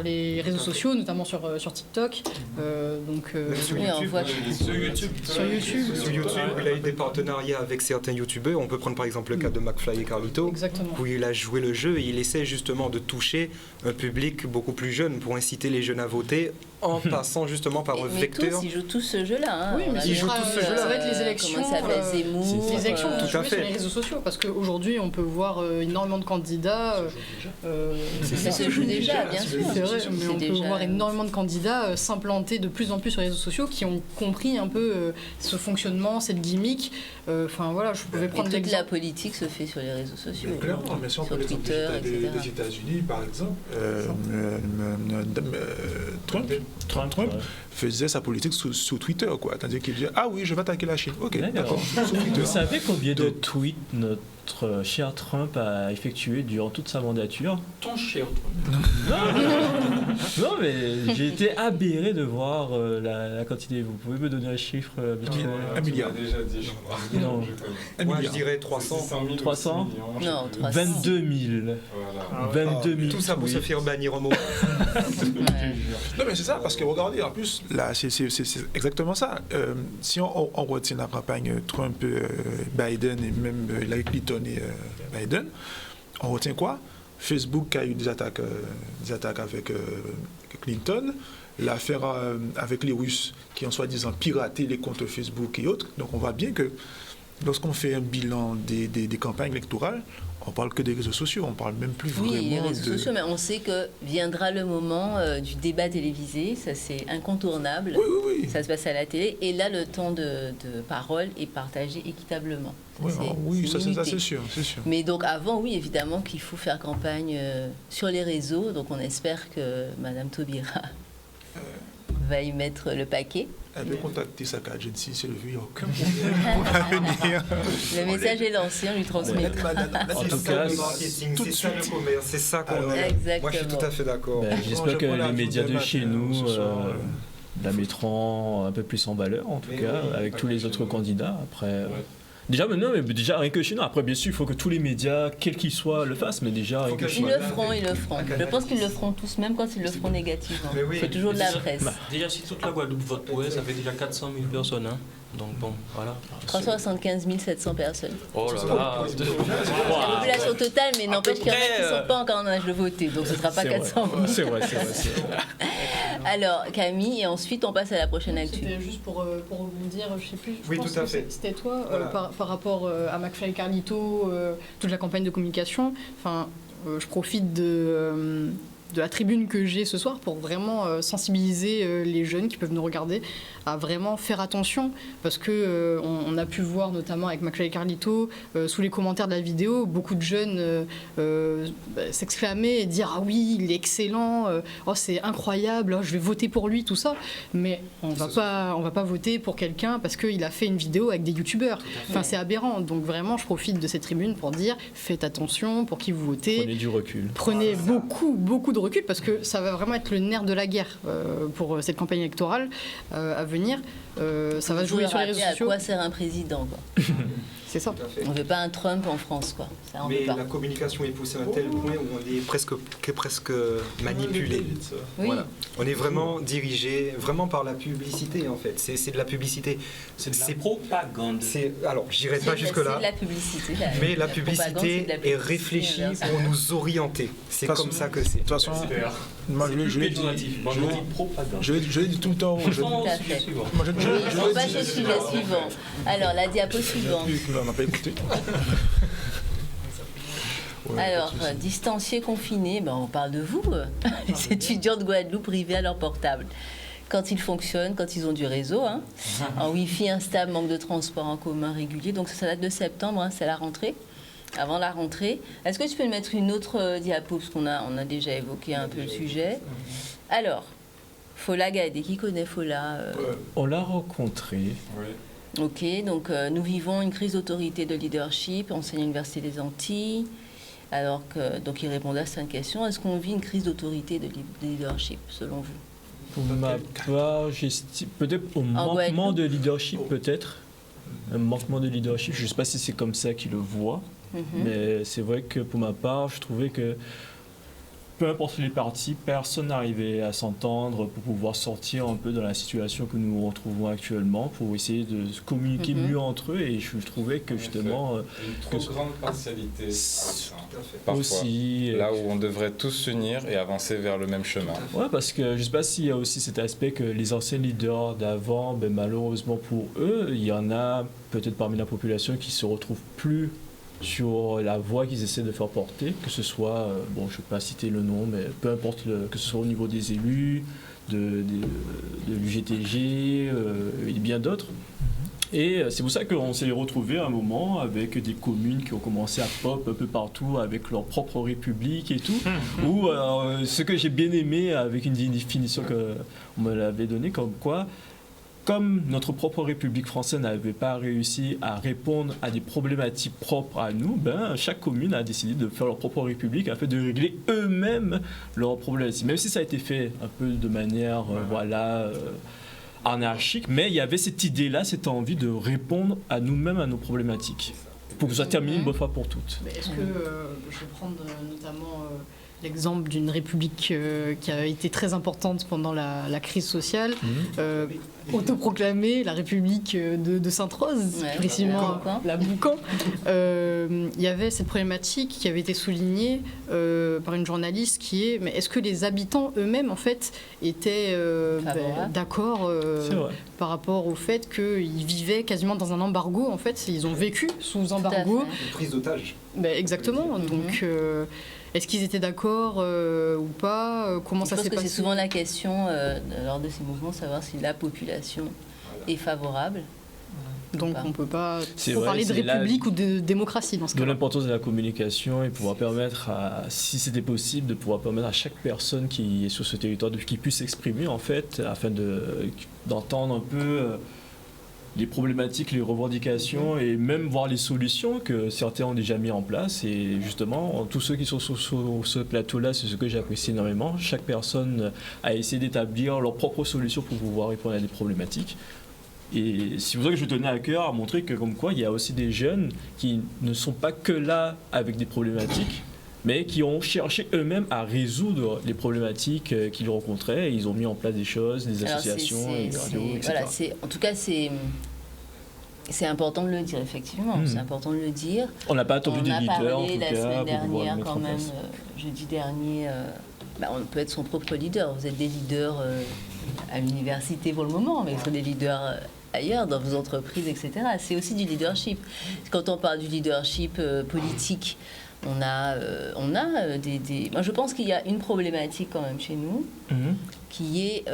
les réseaux sociaux, notamment sur TikTok. Sur YouTube, il a eu des partenariats avec certains youtubeurs. On peut prendre par exemple le cas de McFly et Carlito, où il a joué le jeu et il essaie justement de toucher un public beaucoup plus jeune pour inciter les jeunes à voter en passant justement par un vecteur. Ils jouent tous ce jeu-là. Oui, mais ils jouent tous ce jeu-là. Ça va être les élections. Comment ça s'appelle, Zemmour. Les élections vont jouer sur les réseaux sociaux parce qu'aujourd'hui, on peut voir énormément de candidats. Ça se joue déjà, bien sûr. C'est vrai, mais on peut voir énormément de candidats s'implanter de plus en plus sur les réseaux sociaux qui ont compris un peu ce fonctionnement, cette gimmick. Enfin voilà, je pouvais prendre l'exemple. Toute la politique se fait sur les réseaux sociaux. Mais clairement, mais si on peut Twitter, etc. Des États-Unis, par exemple, Trump faisait sa politique sur Twitter, quoi. Tandis qu'il disait ah oui, je vais attaquer la Chine. Ok, d'accord. Vous savez combien de tweets notre cher Trump a effectué durant toute sa mandature? Ton cher Trump. Non, mais j'ai été aberré de voir la quantité. Vous pouvez me donner un chiffre habituel? 1 milliard. Déjà dit, je crois. Non. Moi, je dirais 300. 300 Non, 300. 22 000. Voilà. 22 000. Tout ça pour se faire bannir au mot. Non, mais c'est ça, parce que regardez, en plus, là, c'est exactement ça. Si on retient la campagne Trump-Biden et même Hillary Clinton et Biden, on retient quoi? Facebook a eu des attaques avec Clinton, l'affaire avec les Russes qui ont soi-disant piraté les comptes Facebook et autres. Donc on voit bien que lorsqu'on fait un bilan des campagnes électorales, on parle que des réseaux sociaux, on parle même plus vraiment les réseaux sociaux, mais on sait que viendra le moment du débat télévisé, ça c'est incontournable, oui. Ça se passe à la télé, et là le temps de parole est partagé équitablement. Ça c'est sûr. Mais donc avant, oui, évidemment qu'il faut faire campagne sur les réseaux, donc on espère que Madame Taubira va y mettre le paquet. Elle peut contacter sa agency, c'est le vu, il n'y a aucun problème pour venir. Le message est lancé, on lui transmet. En tout cas, c'est ça le commerce, c'est ça qu'on est. Exactement. Moi, je suis tout à fait d'accord. J'espère que les médias de chez nous la mettront un peu plus en valeur, en tout cas, avec tous les autres candidats. Après, déjà, déjà rien que chez nous. Après, bien sûr, il faut que tous les médias, quels qu'ils soient, le fassent, mais déjà rien que chez nous. Ils le feront. Je pense qu'ils le feront tous, même quand ils le feront négativement. Il faut toujours de la presse. Déjà, si toute la Guadeloupe vote pour elle, ça fait déjà 400 000 personnes. Hein. Donc bon, voilà. 375 700 personnes. Oh là là. La population totale, mais n'empêche qu'il y en a qui ne sont pas encore en âge de voter, donc ce ne sera pas 400 000. C'est vrai. Alors, Camille, et ensuite on passe à la prochaine actu. C'était juste pour vous dire, je ne sais plus, oui, tout à fait. C'était toi, voilà. Par rapport à McFly et Carlito, toute la campagne de communication. Enfin, je profite de la tribune que j'ai ce soir pour vraiment sensibiliser les jeunes qui peuvent nous regarder à vraiment faire attention, parce que on a pu voir notamment avec McFly et Carlito sous les commentaires de la vidéo, beaucoup de jeunes s'exclamer et dire ah oui, il est excellent, oh c'est incroyable, oh, je vais voter pour lui, tout ça, mais on va pas voter pour quelqu'un parce qu'il a fait une vidéo avec des youtubeurs. Enfin, c'est aberrant. Donc vraiment, je profite de cette tribune pour dire faites attention pour qui vous votez. Prenez du recul. Prenez beaucoup de recul, parce que ça va vraiment être le nerf de la guerre pour cette campagne électorale à venir. Ça va jouer sur les réseaux sociaux. À quoi sert un président, quoi. C'est ça. Tout à fait. On ne veut pas un Trump en France, quoi. Ça, on Mais veut pas. la communication est poussée à un tel point où on est presque manipulé. Oui. Voilà. On est vraiment dirigé vraiment par la publicité en fait. C'est de la publicité. C'est de la propagande. Alors, je n'irai pas C'est jusque-là. de la publicité. Mais la propagande, c'est publicité de la est publicité réfléchie inversée. pour nous orienter. C'est De toute comme façon- ça que c'est. De toute façon, moi, je l'ai dit, propagande. je l'ai dit tout le temps. Tout à fait. Moi, je Oui, on l'ai passe dit. au sujet suivant. Alors, la diapo suivante. On n'a pas écouté. Ouais, Alors, pas de souci. distanciés, confinés, ben, on parle de vous, les étudiants de Guadeloupe privés à leur portable. Quand ils fonctionnent, quand ils ont du réseau, hein, en Wi-Fi instable, manque de transport en commun régulier. Donc ça date de septembre, hein, c'est la rentrée. Avant la rentrée. Est-ce que tu peux me mettre une autre diapo, parce qu'on a déjà évoqué un peu le sujet. Alors, Fola Gadé, qui connaît Fola On l'a rencontré. Ok, donc nous vivons une crise d'autorité, de leadership, enseignant à l'Université des Antilles. Alors que, donc il répondait à cette question. Est-ce qu'on vit une crise d'autorité, de leadership, selon vous? Pour ma part, j'estime peut-être au manquement Guadeloupe. de leadership, peut-être. Un manquement de leadership. Je ne sais pas si c'est comme ça qu'il le voit. Mhm. Mais c'est vrai que pour ma part, je trouvais que peu importe les partis, personne n'arrivait à s'entendre pour pouvoir sortir un peu de la situation que nous nous retrouvons actuellement, pour essayer de se communiquer Mhm. mieux entre eux. Et je trouvais que justement, Une trop grande partialité Tout à fait. parfois. aussi... Là où on devrait tous s'unir et avancer vers le même chemin. Ouais, parce que je ne sais pas s'il y a aussi cet aspect que les anciens leaders d'avant, ben, malheureusement pour eux, il y en a peut-être parmi la population qui se retrouvent plus sur la voie qu'ils essaient de faire porter, que ce soit, bon, je ne vais pas citer le nom, mais peu importe, que ce soit au niveau des élus, de l'UGTG et bien d'autres. Et c'est pour ça qu'on s'est retrouvé à un moment avec des communes qui ont commencé à pop un peu partout avec leur propre république et tout. Ou ce que j'ai bien aimé avec une définition qu'on me l'avait donnée, comme quoi, comme notre propre République française n'avait pas réussi à répondre à des problématiques propres à nous, ben, chaque commune a décidé de faire leur propre République afin de régler eux-mêmes leurs problématiques. Même si ça a été fait un peu de manière anarchique, mais il y avait cette idée-là, cette envie de répondre à nous-mêmes, à nos problématiques, pour que ça termine une bonne fois pour toutes. Mais est-ce que je vais prendre notamment l'exemple d'une république qui a été très importante pendant la crise sociale, autoproclamée la République de Sainte-Rose, Ouais, précisément la Boucan. la Boucan. Il y avait cette problématique qui avait été soulignée par une journaliste qui est, mais est-ce que les habitants eux-mêmes en fait étaient d'accord C'est vrai. par rapport au fait qu'ils vivaient quasiment dans un embargo, en fait, ils ont vécu sous embargo. Une prise d'otage. Exactement, donc est-ce qu'ils étaient d'accord ou pas? Comment ça s'est Je pense que passé? c'est souvent la question lors de ces mouvements, savoir si la population est favorable. Donc pas. on ne peut pas C'est trop vrai, parler de c'est là- république ou de démocratie dans ce De cas-là. l'importance de la communication et pouvoir permettre, si c'était possible, de pouvoir permettre à chaque personne qui est sur ce territoire qui puisse s'exprimer en fait, afin d'entendre un peu les problématiques, les revendications et même voir les solutions que certains ont déjà mis en place. Et justement, tous ceux qui sont sur ce plateau-là, c'est ce que j'apprécie énormément. Chaque personne a essayé d'établir leurs propres solutions pour pouvoir répondre à des problématiques. Et c'est pour ça que je tenais à cœur à montrer que comme quoi il y a aussi des jeunes qui ne sont pas que là avec des problématiques, mais qui ont cherché eux-mêmes à résoudre les problématiques qu'ils rencontraient. Et ils ont mis en place des choses, des Alors, associations, des radios, etc. voilà, en tout cas, c'est important de le dire, effectivement. C'est important de le dire. On n'a pas attendu On des a leaders, en parlé tout la cas, semaine pour pouvoir dernière, le mettre quand en même, place. jeudi dernier, on peut être son propre leader. Vous êtes des leaders à l'université pour le moment, mais vous êtes des leaders ailleurs, dans vos entreprises, etc. C'est aussi du leadership. Quand on parle du leadership politique, on a des... Moi, je pense qu'il y a une problématique quand même chez nous, qui est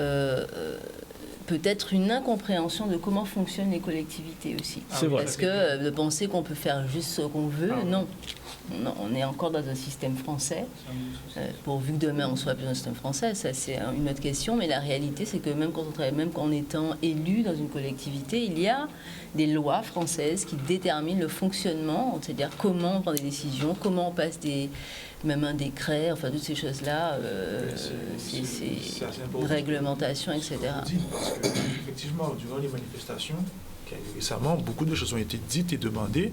peut-être une incompréhension de comment fonctionnent les collectivités aussi. C'est vrai. Parce que de penser qu'on peut faire juste ce qu'on veut, non. On est encore dans un système français. Pourvu que demain on soit plus dans un système français, ça c'est une autre question. Mais la réalité, c'est que même quand on travaille, même qu'en étant élu dans une collectivité, il y a des lois françaises qui déterminent le fonctionnement, c'est-à-dire comment on prend des décisions, comment on passe même un décret, enfin toutes ces choses-là, c'est assez une important. réglementation, etc. Parce que, effectivement, durant les manifestations, récemment, beaucoup de choses ont été dites et demandées.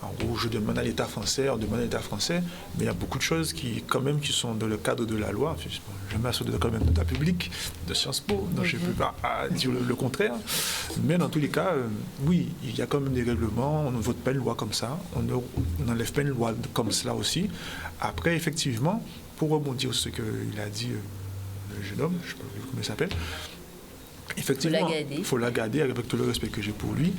En gros, je demande à l'État français, on demande à l'État français, mais il y a beaucoup de choses qui, quand même, qui sont dans le cadre de la loi. Je m'assure quand même de la public, de Sciences Po, donc je ne peux pas dire le contraire. Mais dans tous les cas, oui, il y a quand même des règlements, on ne vote pas une loi comme ça, on n'enlève pas une loi comme cela aussi. Après, effectivement, pour rebondir sur ce qu'il a dit, le jeune homme, je ne sais pas comment il s'appelle, effectivement, il faut la garder avec tout le respect que j'ai pour lui.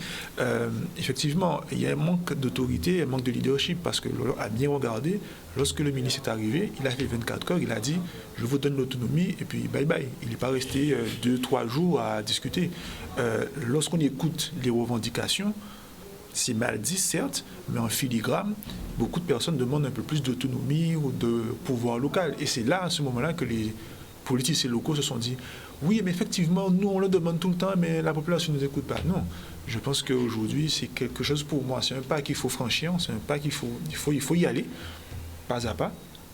Effectivement, il y a un manque d'autorité, un manque de leadership, parce que, à bien regarder, lorsque le ministre est arrivé, il a fait 24 heures, il a dit « je vous donne l'autonomie » et puis bye bye. Il n'est pas resté 2-3 jours à discuter. Lorsqu'on écoute les revendications, c'est mal dit, certes, mais en filigrane, beaucoup de personnes demandent un peu plus d'autonomie ou de pouvoir local. Et c'est là, à ce moment-là, que les politiciens locaux se sont dit oui, mais effectivement, nous, on le demande tout le temps, mais la population ne nous écoute pas. Non, je pense qu'aujourd'hui, c'est quelque chose pour moi. C'est un pas qu'il faut franchir, c'est un pas qu'il faut y aller, pas à pas,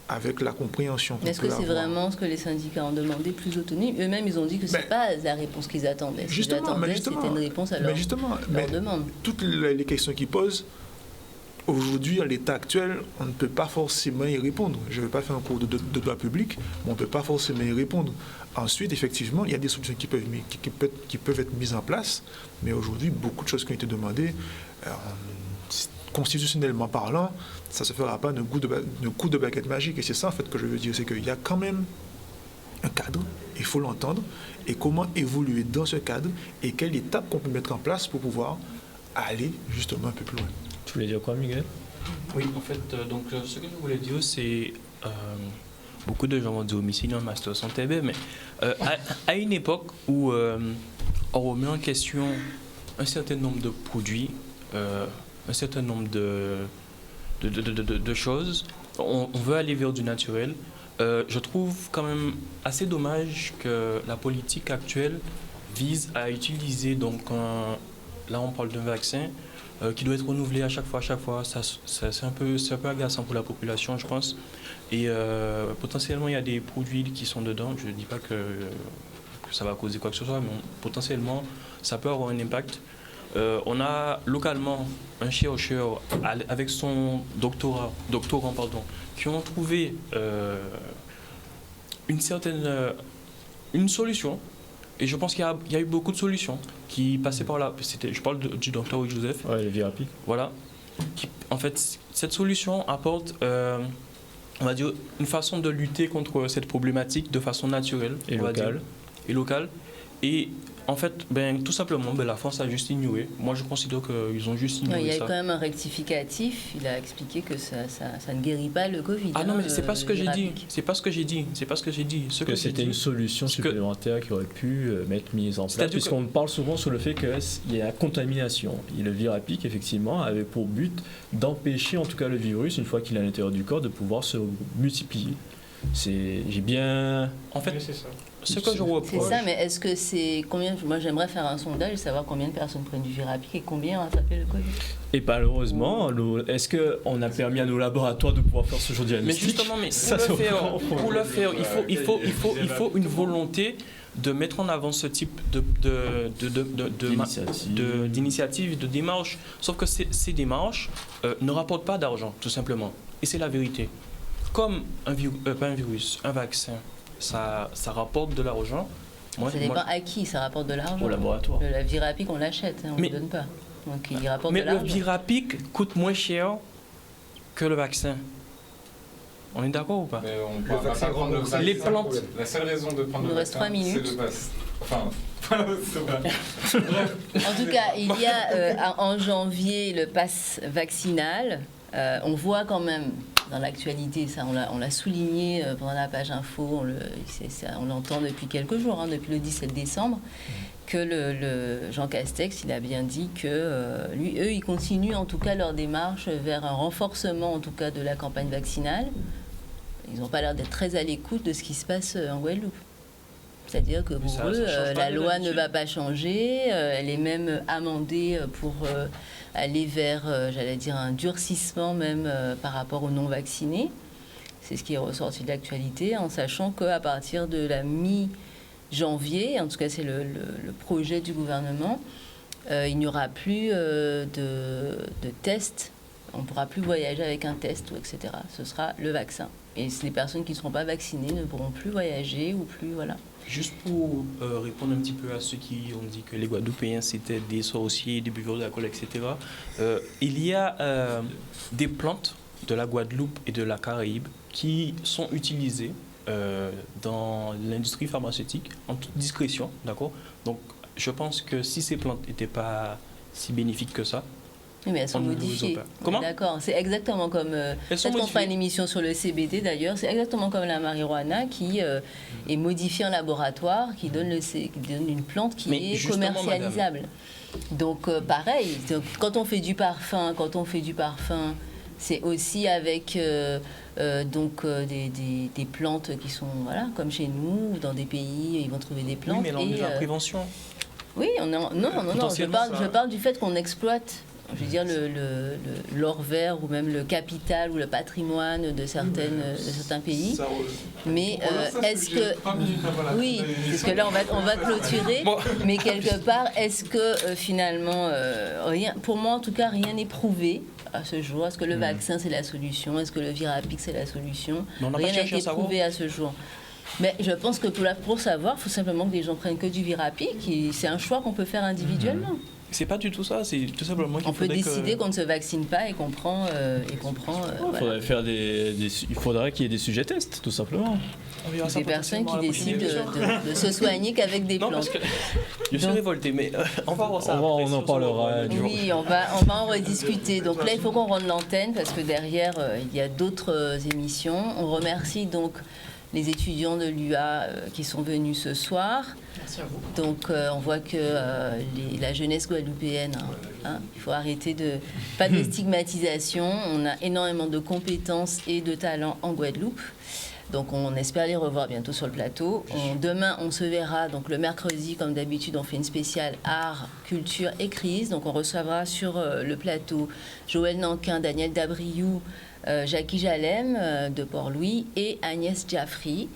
avec la compréhension qu'on peut avoir. Est-ce que c'est vraiment ce que les syndicats ont demandé, plus autonomie? Eux-mêmes, ils ont dit que ce n'est pas la réponse qu'ils attendaient. Ce qu'ils attendaient, c'était une réponse à leur demande. Toutes les questions qu'ils posent, aujourd'hui, à l'état actuel, on ne peut pas forcément y répondre. Je ne vais pas faire un cours de droit public, mais on ne peut pas forcément y répondre. Ensuite, effectivement, il y a des solutions qui peuvent être mises en place, mais aujourd'hui, beaucoup de choses qui ont été demandées, constitutionnellement parlant, ça ne se fera pas d'un coup de baguette magique. Et c'est ça, en fait, que je veux dire, c'est qu'il y a quand même un cadre, il faut l'entendre, et comment évoluer dans ce cadre, et quelle étape qu'on peut mettre en place pour pouvoir aller justement un peu plus loin. Tu voulais dire quoi, Miguel? Oui, en fait, donc ce que je voulais dire, c'est beaucoup de gens vont dire homicide en master santé, mais à une époque où on remet en question un certain nombre de produits, un certain nombre de choses, on veut aller vers du naturel. Je trouve quand même assez dommage que la politique actuelle vise à utiliser, donc là on parle d'un vaccin, qui doit être renouvelé à chaque fois. C'est un peu agaçant pour la population, je pense. Et potentiellement, il y a des produits qui sont dedans. Je ne dis pas que ça va causer quoi que ce soit, mais potentiellement, ça peut avoir un impact. On a localement un chercheur avec son doctorant, qui ont trouvé une solution. Et je pense qu'il y a eu beaucoup de solutions qui passaient par là. Je parle du docteur Joseph. Oui, le Virapic. Voilà. En fait, cette solution apporte, on va dire, une façon de lutter contre cette problématique de façon naturelle. Et locale. Et en fait, tout simplement, la France a juste ignoré. Moi, je considère qu'ils ont juste ignoré ça. Il y a eu quand même un rectificatif. Il a expliqué que ça ne guérit pas le Covid. Ah non, mais c'est pas ce que j'ai dit. C'est pas ce que j'ai dit. Que c'était une solution supplémentaire qui aurait pu être mise en place. Puisqu'on parle souvent sur le fait qu'il y a contamination. Et le Virapic, effectivement, avait pour but d'empêcher, en tout cas, le virus, une fois qu'il est à l'intérieur du corps, de pouvoir se multiplier. J'ai bien... En fait, c'est ça. Ce que je reproche... C'est ça, mais est-ce que c'est combien... Moi, j'aimerais faire un sondage et savoir combien de personnes prennent du Virapic et combien ont attrapé le Covid. Et malheureusement, est-ce qu'on a permis à nos laboratoires de pouvoir faire ce genre de diagnostic? Mais justement, pour le faire, il faut une volonté de mettre en avant ce type d'initiative, de démarche. Sauf que ces démarches ne rapportent pas d'argent, tout simplement. Et c'est la vérité. Comme un vaccin, ça rapporte de l'argent. Ça dépend à qui ça rapporte de l'argent. Au laboratoire. Le Virapic, on l'achète, on ne le donne pas. Donc il rapporte de l'argent. Mais le Virapic coûte moins cher que le vaccin. On est d'accord ou pas? Mais on peut pas prendre le vaccin. Les plantes. La seule raison de prendre le vaccin, c'est de base. Enfin, c'est vrai. En tout cas, il y a en janvier le pass vaccinal. On voit quand même dans l'actualité, ça on l'a souligné pendant la page info, on l'entend depuis quelques jours, depuis le 17 décembre, que le Jean Castex, il a bien dit que eux, ils continuent en tout cas leur démarche vers un renforcement en tout cas de la campagne vaccinale. Ils n'ont pas l'air d'être très à l'écoute de ce qui se passe en Guadeloupe. C'est-à-dire que pour eux, la loi ne va pas changer, elle est même amendée pour aller vers, j'allais dire, un durcissement même par rapport aux non-vaccinés. C'est ce qui est ressorti de l'actualité, en sachant qu'à partir de la mi-janvier, en tout cas c'est le projet du gouvernement, il n'y aura plus de tests. On ne pourra plus voyager avec un test, etc. Ce sera le vaccin. Et les personnes qui ne seront pas vaccinées ne pourront plus voyager ou plus, voilà. Juste pour répondre un petit peu à ceux qui ont dit que les Guadeloupéens c'était des sorciers, des buveurs d'alcool, etc. Il y a des plantes de la Guadeloupe et de la Caraïbe qui sont utilisées dans l'industrie pharmaceutique en toute discrétion, d'accord? Donc je pense que si ces plantes n'étaient pas si bénéfiques que ça, oui, mais elles sont modifiées. Comment? D'accord, c'est exactement comme... peut-être qu'on fera une émission sur le CBD d'ailleurs, c'est exactement comme la marijuana qui est modifiée en laboratoire, qui donne une plante qui est commercialisable. Madame. Donc pareil, quand on fait du parfum, c'est aussi avec des plantes qui sont, voilà, comme chez nous, dans des pays, ils vont trouver des plantes. Oui, mais on est la prévention. Oui, non, je parle du fait qu'on exploite, je veux dire, l'or vert ou même le capital ou le patrimoine de certains pays. Mais est-ce que... Oui, parce que là, on va clôturer. Bon. Mais quelque part, est-ce que finalement, rien, pour moi en tout cas, rien n'est prouvé à ce jour. Est-ce que le vaccin, c'est la solution? Est-ce que le Virapix, c'est la solution? Rien n'a été prouvé à ce jour. Mais je pense que pour savoir, il faut simplement que les gens prennent que du Virapix. C'est un choix qu'on peut faire individuellement. C'est pas du tout ça, c'est tout simplement qu'il on peut décider qu'on ne se vaccine pas et qu'on prend... Il faudrait qu'il y ait des sujets tests, tout simplement. Des personnes qui décident de se soigner qu'avec des plantes. Parce que je suis révolté, mais on va voir ça. On en parlera. Oui, on va en rediscuter. Donc là, il faut qu'on rende l'antenne parce que derrière, il y a d'autres émissions. On remercie donc les étudiants de l'UA qui sont venus ce soir. Merci à vous. Donc on voit que la jeunesse guadeloupéenne, il faut arrêter pas de stigmatisation. On a énormément de compétences et de talents en Guadeloupe. Donc on espère les revoir bientôt sur le plateau. Demain, on se verra. Donc le mercredi, comme d'habitude, on fait une spéciale art, culture et crise. Donc on recevra sur le plateau Joël Nankin, Daniel Dabriou, Jackie Jalem de Port-Louis et Agnès Jaffry.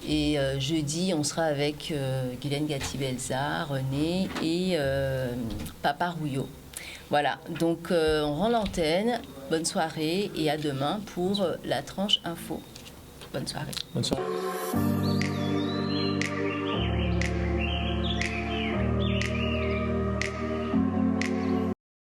Et jeudi, on sera avec Guylaine Gatti-Belza, René et Papa Rouillot. Voilà, donc on rend l'antenne. Bonne soirée et à demain pour la tranche info. Bonne soirée. Bonne soirée.